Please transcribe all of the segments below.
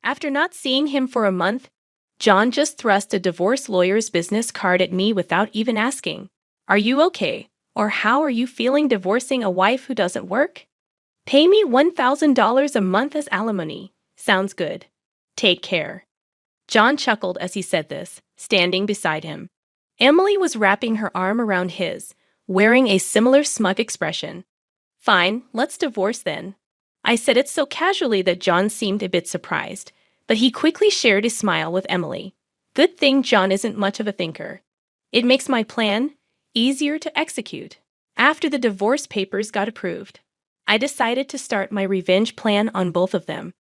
After not seeing him for a month, John just thrust a divorce lawyer's business card at me without even asking, "Are you okay? Or how are you feeling divorcing a wife who doesn't work? Pay me $1,000 a month as alimony. Sounds good. Take care." John chuckled as he said this, standing beside him. Emily was wrapping her arm around his, wearing a similar smug expression. "Fine, let's divorce then." I said it so casually that John seemed a bit surprised, but he quickly shared his smile with Emily. Good thing John isn't much of a thinker. It makes my plan easier to execute. After the divorce papers got approved, I decided to start my revenge plan on both of them.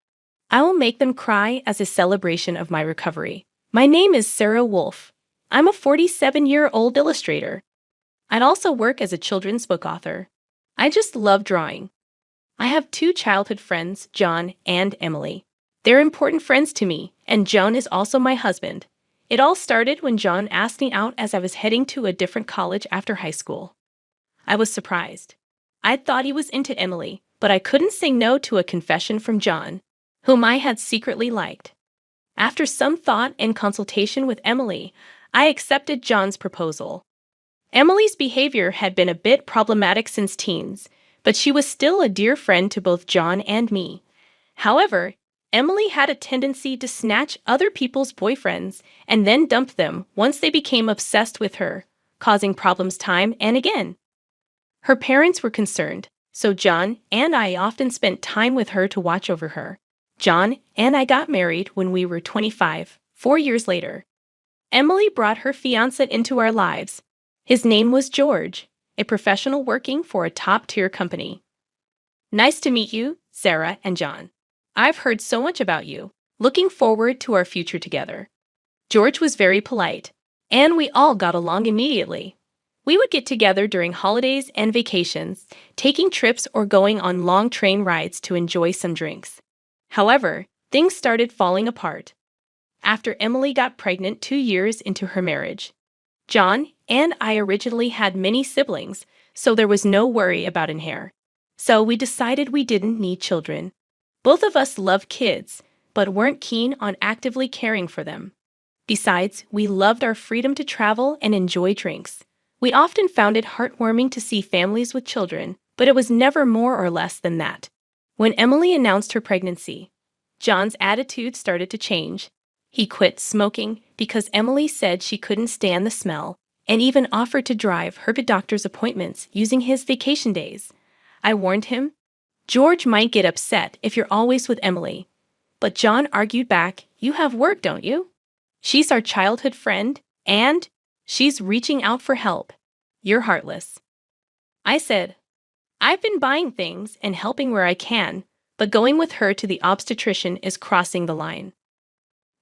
I will make them cry as a celebration of my recovery. My name is Sarah Wolf. I'm a 47-year-old illustrator. I'd also work as a children's book author. I just love drawing. I have two childhood friends, John and Emily. They're important friends to me, and John is also my husband. It all started when John asked me out as I was heading to a different college after high school. I was surprised. I'd thought he was into Emily, but I couldn't say no to a confession from John, whom I had secretly liked. After some thought and consultation with Emily, I accepted John's proposal. Emily's behavior had been a bit problematic since teens, but she was still a dear friend to both John and me. However, Emily had a tendency to snatch other people's boyfriends and then dump them once they became obsessed with her, causing problems time and again. Her parents were concerned, so John and I often spent time with her to watch over her. John and I got married when we were 25, 4 years later. Emily brought her fiancé into our lives. His name was George, a professional working for a top-tier company. Nice to meet you, Sarah and John. I've heard so much about you. Looking forward to our future together. George was very polite, and we all got along immediately. We would get together during holidays and vacations, taking trips or going on long train rides to enjoy some drinks. However, things started falling apart after Emily got pregnant 2 years into her marriage. John and I originally had many siblings, so there was no worry about an heir. So we decided we didn't need children. Both of us loved kids, but weren't keen on actively caring for them. Besides, we loved our freedom to travel and enjoy drinks. We often found it heartwarming to see families with children, but it was never more or less than that. When Emily announced her pregnancy, John's attitude started to change. He quit smoking because Emily said she couldn't stand the smell, and even offered to drive her to doctor's appointments using his vacation days. I warned him, "George might get upset if you're always with Emily." But John argued back, "You have work, don't you? She's our childhood friend, and she's reaching out for help. You're heartless." I said, "I've been buying things and helping where I can, but going with her to the obstetrician is crossing the line."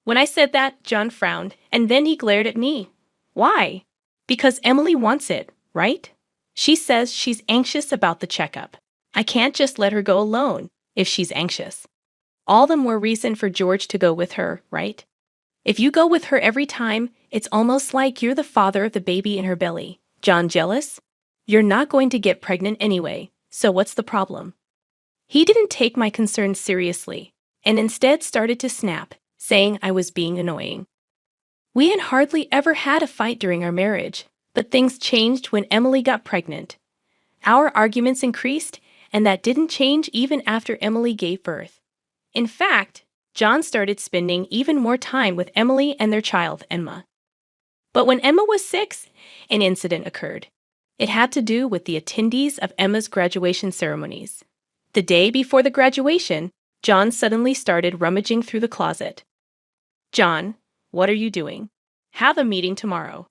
When I said that, John frowned, and then he glared at me. "Why?" "Because Emily wants it, right? She says she's anxious about the checkup. I can't just let her go alone if she's anxious. All the more reason for George to go with her, right? If you go with her every time, it's almost like you're the father of the baby in her belly. John jealous? You're not going to get pregnant anyway, so what's the problem?" He didn't take my concerns seriously, and instead started to snap, saying I was being annoying. We had hardly ever had a fight during our marriage, but things changed when Emily got pregnant. Our arguments increased, and that didn't change even after Emily gave birth. In fact, John started spending even more time with Emily and their child, Emma. But when Emma was 6, an incident occurred. It had to do with the attendees of Emma's graduation ceremonies. The day before the graduation, John suddenly started rummaging through the closet. "John, what are you doing? Have a meeting tomorrow."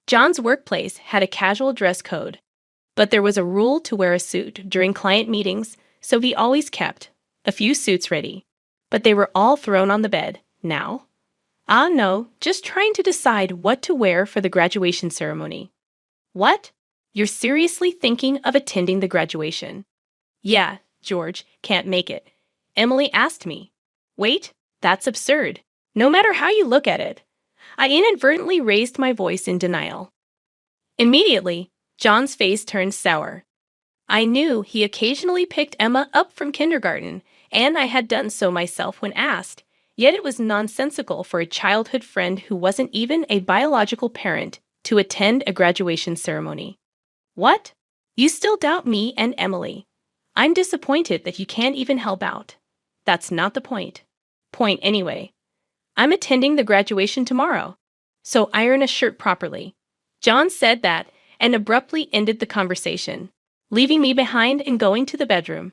John's workplace had a casual dress code, but there was a rule to wear a suit during client meetings, so he always kept a few suits ready. But they were all thrown on the bed now. "Ah, no, just trying to decide what to wear for the graduation ceremony." "What? You're seriously thinking of attending the graduation?" "Yeah, George can't make it. Emily asked me." "Wait, that's absurd. No matter how you look at it." I inadvertently raised my voice in denial. Immediately, John's face turned sour. I knew he occasionally picked Emma up from kindergarten, and I had done so myself when asked, Yet it was nonsensical for a childhood friend who wasn't even a biological parent to attend a graduation ceremony. What? You still doubt me and Emily? I'm disappointed that you can't even help out. That's not the point. Point anyway. I'm attending the graduation tomorrow, so iron a shirt properly. John said that and abruptly ended the conversation, leaving me behind and going to the bedroom.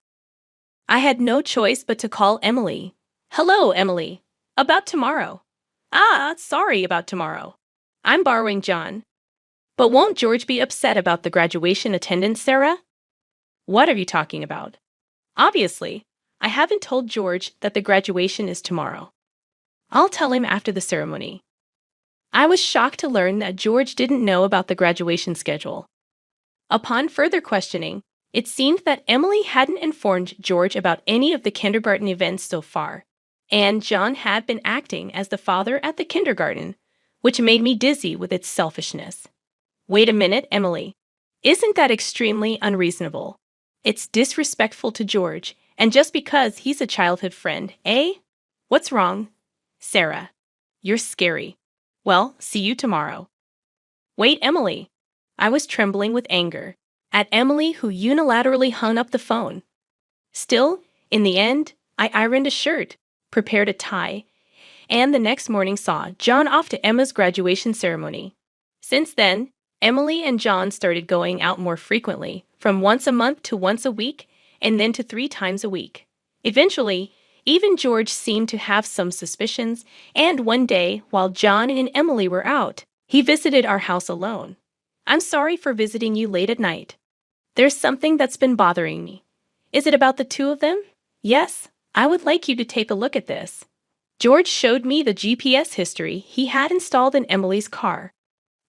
I had no choice but to call Emily. Hello, Emily. About tomorrow. Sorry about tomorrow. I'm borrowing John. But won't George be upset about the graduation attendance, Sarah? What are you talking about? Obviously, I haven't told George that the graduation is tomorrow. I'll tell him after the ceremony. I was shocked to learn that George didn't know about the graduation schedule. Upon further questioning, it seemed that Emily hadn't informed George about any of the kindergarten events so far, and John had been acting as the father at the kindergarten, which made me dizzy with its selfishness. Wait a minute, Emily. Isn't that extremely unreasonable? It's disrespectful to George, and just because he's a childhood friend, eh? What's wrong? Sarah, you're scary. Well, see you tomorrow. Wait, Emily. I was trembling with anger at Emily, who unilaterally hung up the phone. Still, in the end, I ironed a shirt, prepared a tie, and the next morning saw John off to Emma's graduation ceremony. Since then, Emily and John started going out more frequently, from once a month to once a week, and then to 3 times a week. Eventually, even George seemed to have some suspicions, and one day, while John and Emily were out, he visited our house alone. I'm sorry for visiting you late at night. There's something that's been bothering me. Is it about the 2 of them? Yes, I would like you to take a look at this. George showed me the GPS history he had installed in Emily's car.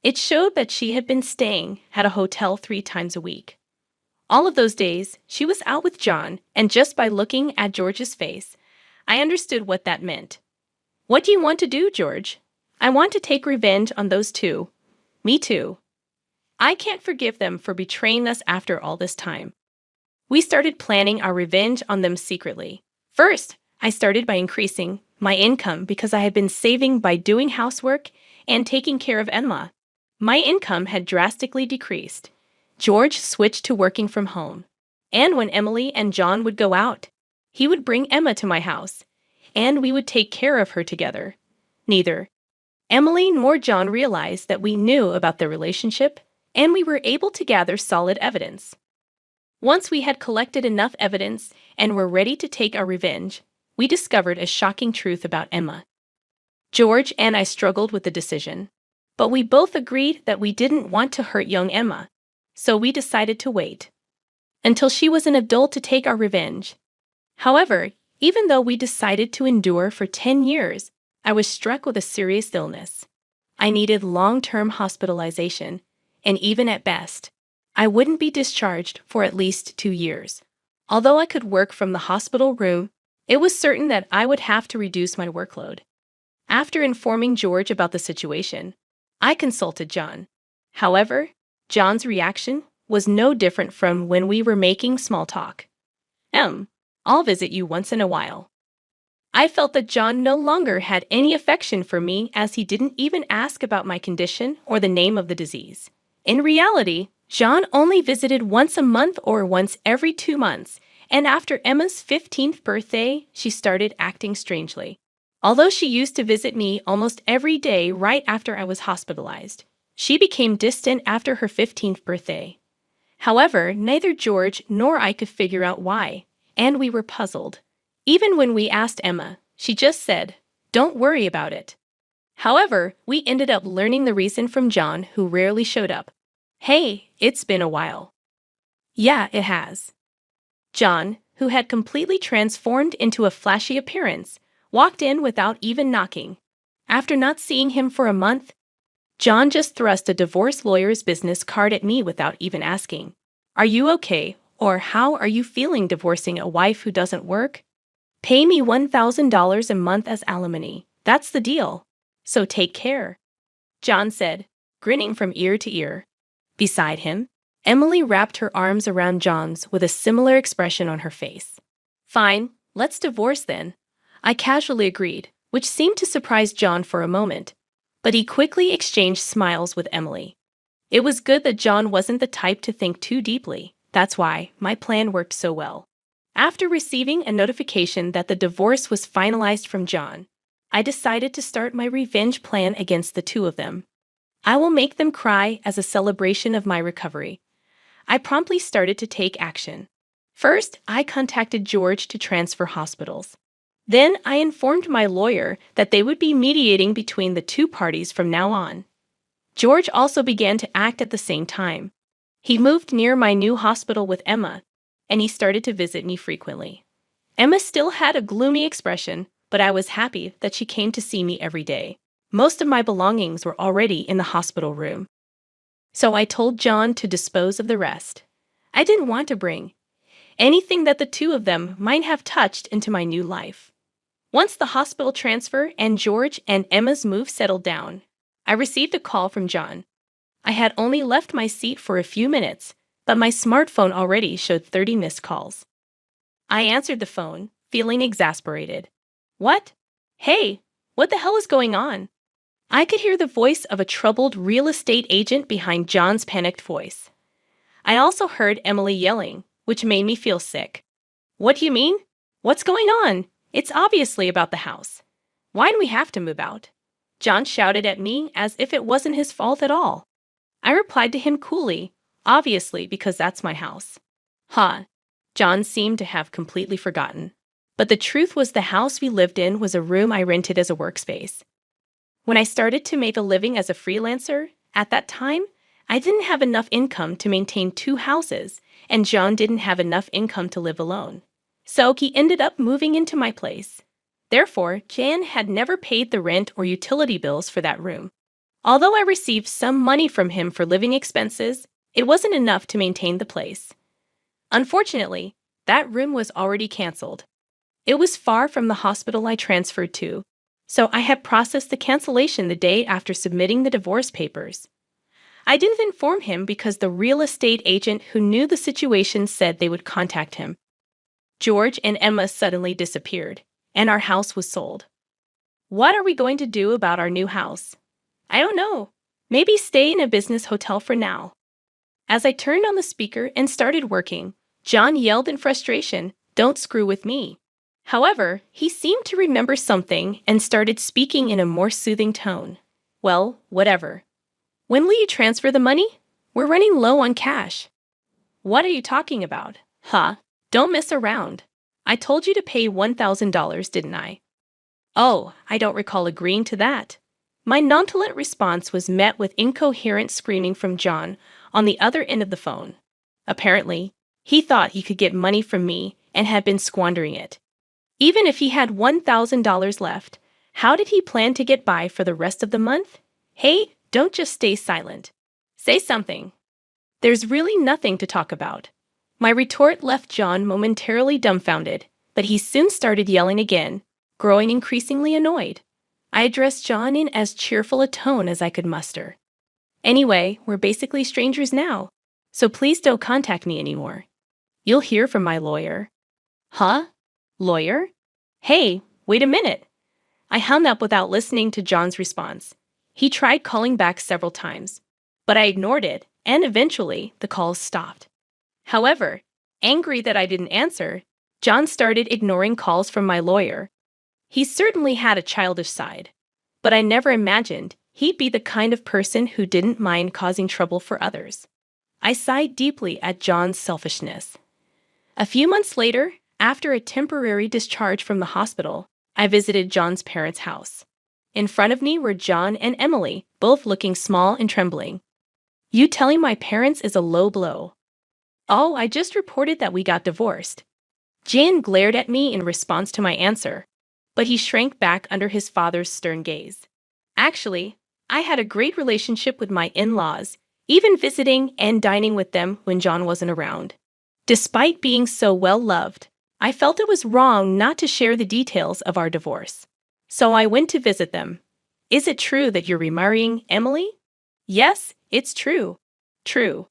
It showed that she had been staying at a hotel 3 times a week. All of those days, she was out with John, and just by looking at George's face, I understood what that meant. What do you want to do, George? I want to take revenge on those 2. Me too. I can't forgive them for betraying us after all this time. We started planning our revenge on them secretly. First, I started by increasing my income because I had been saving by doing housework and taking care of Emma. My income had drastically decreased. George switched to working from home. And when Emily and John would go out, he would bring Emma to my house, and we would take care of her together. Neither Emily nor John realized that we knew about their relationship, and we were able to gather solid evidence. Once we had collected enough evidence and were ready to take our revenge, we discovered a shocking truth about Emma. George and I struggled with the decision, but we both agreed that we didn't want to hurt young Emma, so we decided to wait until she was an adult to take our revenge. However, even though we decided to endure for 10 years, I was struck with a serious illness. I needed long-term hospitalization, and even at best, I wouldn't be discharged for at least 2 years. Although I could work from the hospital room, it was certain that I would have to reduce my workload. After informing George about the situation, I consulted John. However, John's reaction was no different from when we were making small talk. I'll visit you once in a while. I felt that John no longer had any affection for me, as he didn't even ask about my condition or the name of the disease. In reality, John only visited once a month or once every 2 months, and after Emma's 15th birthday, she started acting strangely. Although she used to visit me almost every day right after I was hospitalized, she became distant after her 15th birthday. However, neither George nor I could figure out why, and we were puzzled. Even when we asked Emma, she just said, "Don't worry about it." However, we ended up learning the reason from John, who rarely showed up. Hey, it's been a while. Yeah, it has. John, who had completely transformed into a flashy appearance, walked in without even knocking. After not seeing him for a month, John just thrust a divorce lawyer's business card at me without even asking, "Are you okay?" or "How are you feeling divorcing a wife who doesn't work? Pay me $1,000 a month as alimony. That's the deal. So take care," John said, grinning from ear to ear. Beside him, Emily wrapped her arms around John's with a similar expression on her face. "Fine, let's divorce then," I casually agreed, which seemed to surprise John for a moment, but he quickly exchanged smiles with Emily. It was good that John wasn't the type to think too deeply. That's why my plan worked so well. After receiving a notification that the divorce was finalized from John, I decided to start my revenge plan against the two of them. I will make them cry as a celebration of my recovery. I promptly started to take action. First, I contacted George to transfer hospitals. Then I informed my lawyer that they would be mediating between the two parties from now on. George also began to act at the same time. He moved near my new hospital with Emma, and he started to visit me frequently. Emma still had a gloomy expression, but I was happy that she came to see me every day. Most of my belongings were already in the hospital room. So I told John to dispose of the rest. I didn't want to bring anything that the two of them might have touched into my new life. Once the hospital transfer and George and Emma's move settled down, I received a call from John. I had only left my seat for a few minutes, but my smartphone already showed 30 missed calls. I answered the phone, feeling exasperated. What? Hey, what the hell is going on? I could hear the voice of a troubled real estate agent behind John's panicked voice. I also heard Emily yelling, which made me feel sick. What do you mean? What's going on? It's obviously about the house. Why do we have to move out? John shouted at me as if it wasn't his fault at all. I replied to him coolly, obviously because that's my house. Huh. John seemed to have completely forgotten. But the truth was the house we lived in was a room I rented as a workspace. When I started to make a living as a freelancer, at that time, I didn't have enough income to maintain two houses, and John didn't have enough income to live alone. So he ended up moving into my place. Therefore, Jan had never paid the rent or utility bills for that room. Although I received some money from him for living expenses, it wasn't enough to maintain the place. Unfortunately, that room was already canceled. It was far from the hospital I transferred to, so I had processed the cancellation the day after submitting the divorce papers. I didn't inform him because the real estate agent who knew the situation said they would contact him. George and Emma suddenly disappeared, and our house was sold. What are we going to do about our new house? I don't know. Maybe stay in a business hotel for now. As I turned on the speaker and started working, John yelled in frustration, "Don't screw with me." However, he seemed to remember something and started speaking in a more soothing tone. Well, whatever. When will you transfer the money? We're running low on cash. What are you talking about? Huh? Don't mess around. I told you to pay $1,000, didn't I? Oh, I don't recall agreeing to that. My nonchalant response was met with incoherent screaming from John on the other end of the phone. Apparently, he thought he could get money from me and had been squandering it. Even if he had $1,000 left, how did he plan to get by for the rest of the month? Hey, don't just stay silent. Say something. There's really nothing to talk about. My retort left John momentarily dumbfounded, but he soon started yelling again, growing increasingly annoyed. I addressed John in as cheerful a tone as I could muster. Anyway, we're basically strangers now, so please don't contact me anymore. You'll hear from my lawyer. Huh? Lawyer? Hey, wait a minute. I hung up without listening to John's response. He tried calling back several times, but I ignored it, and eventually the calls stopped. However, angry that I didn't answer, John started ignoring calls from my lawyer. He certainly had a childish side, but I never imagined he'd be the kind of person who didn't mind causing trouble for others. I sighed deeply at John's selfishness. A few months later, after a temporary discharge from the hospital, I visited John's parents' house. In front of me were John and Emily, both looking small and trembling. You telling my parents is a low blow. Oh, I just reported that we got divorced. Jan glared at me in response to my answer, but he shrank back under his father's stern gaze. Actually, I had a great relationship with my in-laws, even visiting and dining with them when John wasn't around. Despite being so well-loved, I felt it was wrong not to share the details of our divorce. So I went to visit them. Is it true that you're remarrying Emily? Yes, it's true. True.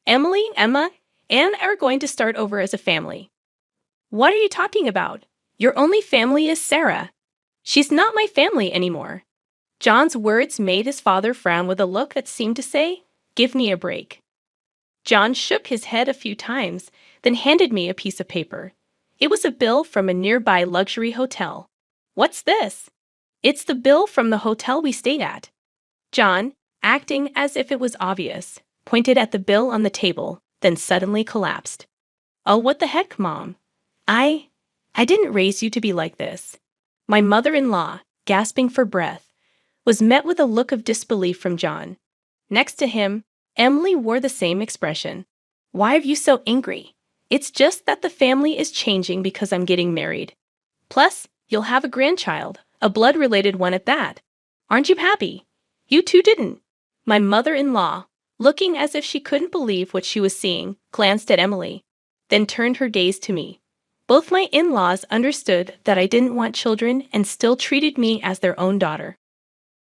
Emily, Emma, and I are going to start over as a family. What are you talking about? Your only family is Sarah. She's not my family anymore. John's words made his father frown with a look that seemed to say, "Give me a break." John shook his head a few times, then handed me a piece of paper. It was a bill from a nearby luxury hotel. "What's this?" "It's the bill from the hotel we stayed at." John, acting as if it was obvious, pointed at the bill on the table, then suddenly collapsed. "Oh, what the heck, Mom? I didn't raise you to be like this." My mother-in-law, gasping for breath, was met with a look of disbelief from John. Next to him, Emily wore the same expression. "Why are you so angry? It's just that the family is changing because I'm getting married. Plus, you'll have a grandchild, a blood-related one at that. Aren't you happy? You two didn't." My mother-in-law, looking as if she couldn't believe what she was seeing, glanced at Emily, then turned her gaze to me. Both my in-laws understood that I didn't want children and still treated me as their own daughter.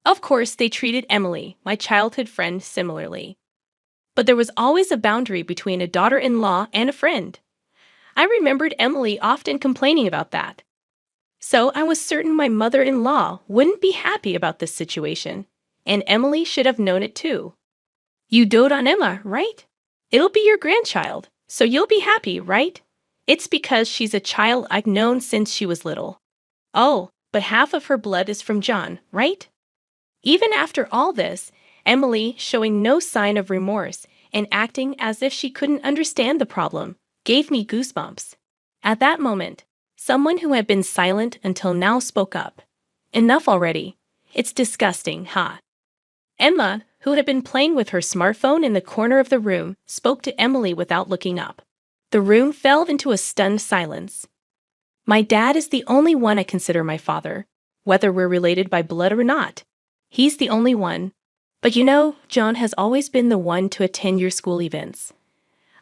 Of course, they treated Emily, my childhood friend, similarly. But there was always a boundary between a daughter-in-law and a friend. I remembered Emily often complaining about that. So I was certain my mother-in-law wouldn't be happy about this situation, and Emily should have known it too. "You dote on Emma, right? It'll be your grandchild, so you'll be happy, right? It's because she's a child I've known since she was little." "Oh, but half of her blood is from John, right?" Even after all this, Emily, showing no sign of remorse and acting as if she couldn't understand the problem, gave me goosebumps. At that moment, someone who had been silent until now spoke up. "Enough already. It's disgusting, huh?" Emma, who had been playing with her smartphone in the corner of the room, spoke to Emily without looking up. The room fell into a stunned silence. "My dad is the only one I consider my father, whether we're related by blood or not. He's the only one. But you know, John has always been the one to attend your school events.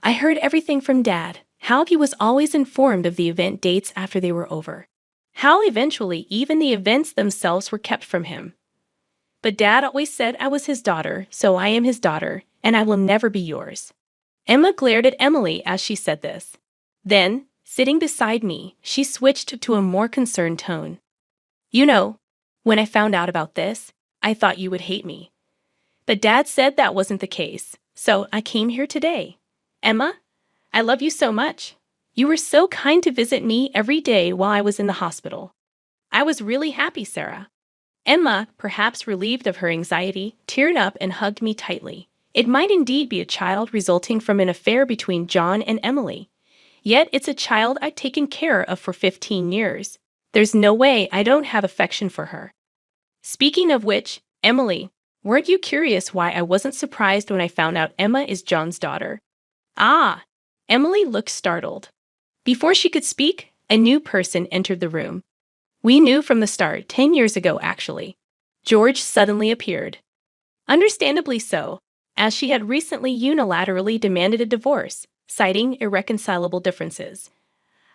I heard everything from Dad, how he was always informed of the event dates after they were over. How eventually even the events themselves were kept from him. But Dad always said I was his daughter, so I am his daughter, and I will never be yours." Emma glared at Emily as she said this. Then, sitting beside me, she switched to a more concerned tone. "You know, when I found out about this, I thought you would hate me. But Dad said that wasn't the case, so I came here today. Emma, I love you so much. You were so kind to visit me every day while I was in the hospital. I was really happy, Sarah." Emma, perhaps relieved of her anxiety, teared up and hugged me tightly. It might indeed be a child resulting from an affair between John and Emily. Yet it's a child I've taken care of for 15 years. There's no way I don't have affection for her. Speaking of which, Emily, weren't you curious why I wasn't surprised when I found out Emma is John's daughter? Ah, Emily looked startled. Before she could speak, a new person entered the room. We knew from the start, 10 years ago actually. George suddenly appeared. Understandably so, as she had recently unilaterally demanded a divorce, citing irreconcilable differences.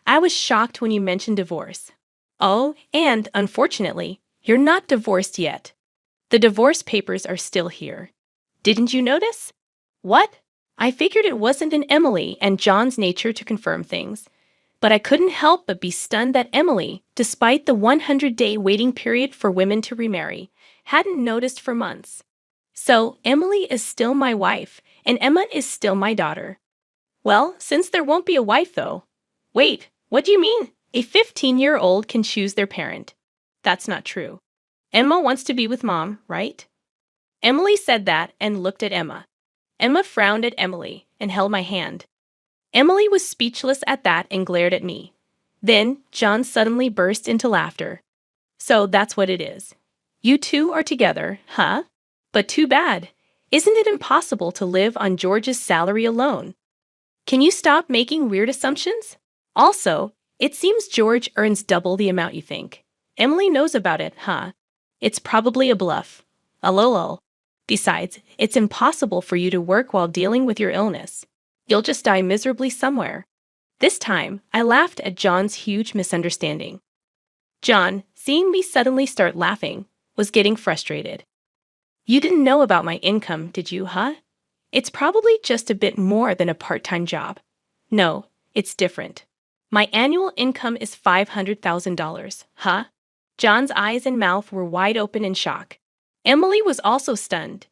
"I was shocked when you mentioned divorce." "Oh, and, unfortunately, you're not divorced yet. The divorce papers are still here. Didn't you notice?" "What?" I figured it wasn't in Emily and John's nature to confirm things, but I couldn't help but be stunned that Emily, despite the 100-day waiting period for women to remarry, hadn't noticed for months. So, Emily is still my wife, and Emma is still my daughter. Well, since there won't be a wife, though. Wait, what do you mean? A 15-year-old can choose their parent. That's not true. Emma wants to be with Mom, right? Emily said that and looked at Emma. Emma frowned at Emily and held my hand. Emily was speechless at that and glared at me. Then, John suddenly burst into laughter. "So that's what it is. You two are together, huh? But too bad. Isn't it impossible to live on George's salary alone? Can you stop making weird assumptions? Also, it seems George earns double the amount you think. Emily knows about it, huh? It's probably a bluff. A lol. Besides, it's impossible for you to work while dealing with your illness. You'll just die miserably somewhere." This time, I laughed at John's huge misunderstanding. John, seeing me suddenly start laughing, was getting frustrated. "You didn't know about my income, did you, huh? It's probably just a bit more than a part-time job." "No, it's different. My annual income is $500,000, huh? John's eyes and mouth were wide open in shock. Emily was also stunned.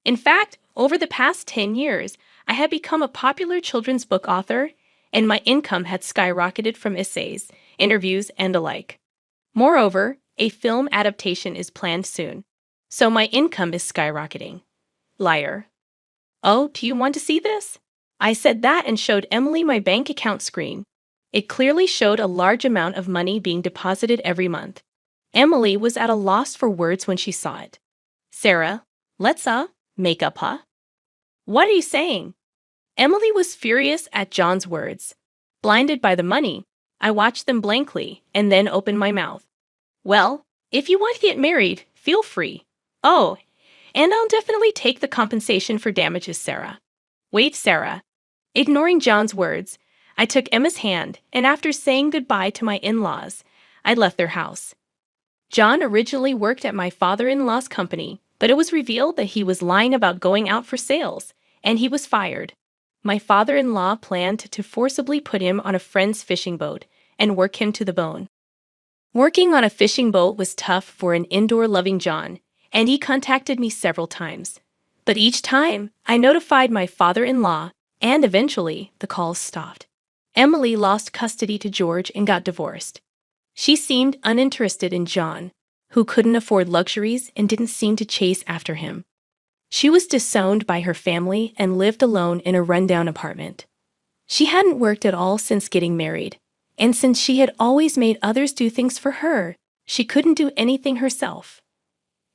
In fact, over the past 10 years, I had become a popular children's book author, and my income had skyrocketed from essays, interviews, and the like. Moreover, a film adaptation is planned soon, so my income is skyrocketing. Liar. Oh, do you want to see this? I said that and showed Emily my bank account screen. It clearly showed a large amount of money being deposited every month. Emily was at a loss for words when she saw it. Sarah, let's make up, huh? What are you saying? Emily was furious at John's words. Blinded by the money, I watched them blankly and then opened my mouth. Well, if you want to get married, feel free. Oh, and I'll definitely take the compensation for damages, Sarah. Wait, Sarah. Ignoring John's words, I took Emma's hand, and after saying goodbye to my in-laws, I left their house. John originally worked at my father-in-law's company, but it was revealed that he was lying about going out for sales, and he was fired. My father-in-law planned to forcibly put him on a friend's fishing boat and work him to the bone. Working on a fishing boat was tough for an indoor-loving John, and he contacted me several times. But each time, I notified my father-in-law, and eventually, the calls stopped. Emily lost custody to George and got divorced. She seemed uninterested in John, who couldn't afford luxuries and didn't seem to chase after him. She was disowned by her family and lived alone in a rundown apartment. She hadn't worked at all since getting married, and since she had always made others do things for her, she couldn't do anything herself.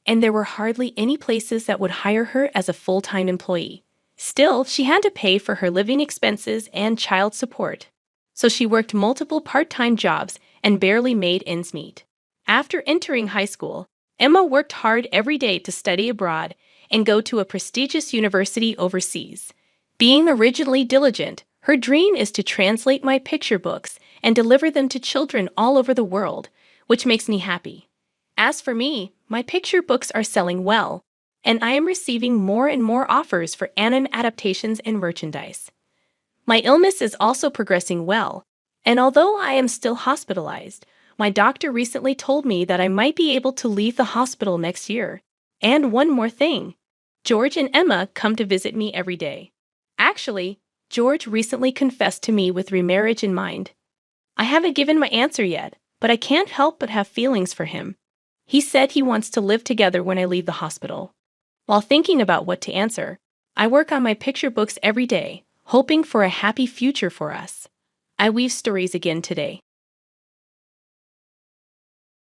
And there were hardly any places that would hire her as a full-time employee. Still, she had to pay for her living expenses and child support, so she worked multiple part-time jobs and barely made ends meet. After entering high school, Emma worked hard every day to study abroad and go to a prestigious university overseas. Being originally diligent, her dream is to translate my picture books and deliver them to children all over the world, which makes me happy. As for me, my picture books are selling well, and I am receiving more and more offers for anime adaptations and merchandise. My illness is also progressing well, and although I am still hospitalized, my doctor recently told me that I might be able to leave the hospital next year. And one more thing, George and Emma come to visit me every day. Actually, George recently confessed to me with remarriage in mind. I haven't given my answer yet, but I can't help but have feelings for him. He said he wants to live together when I leave the hospital. While thinking about what to answer, I work on my picture books every day, hoping for a happy future for us. I weave stories again today.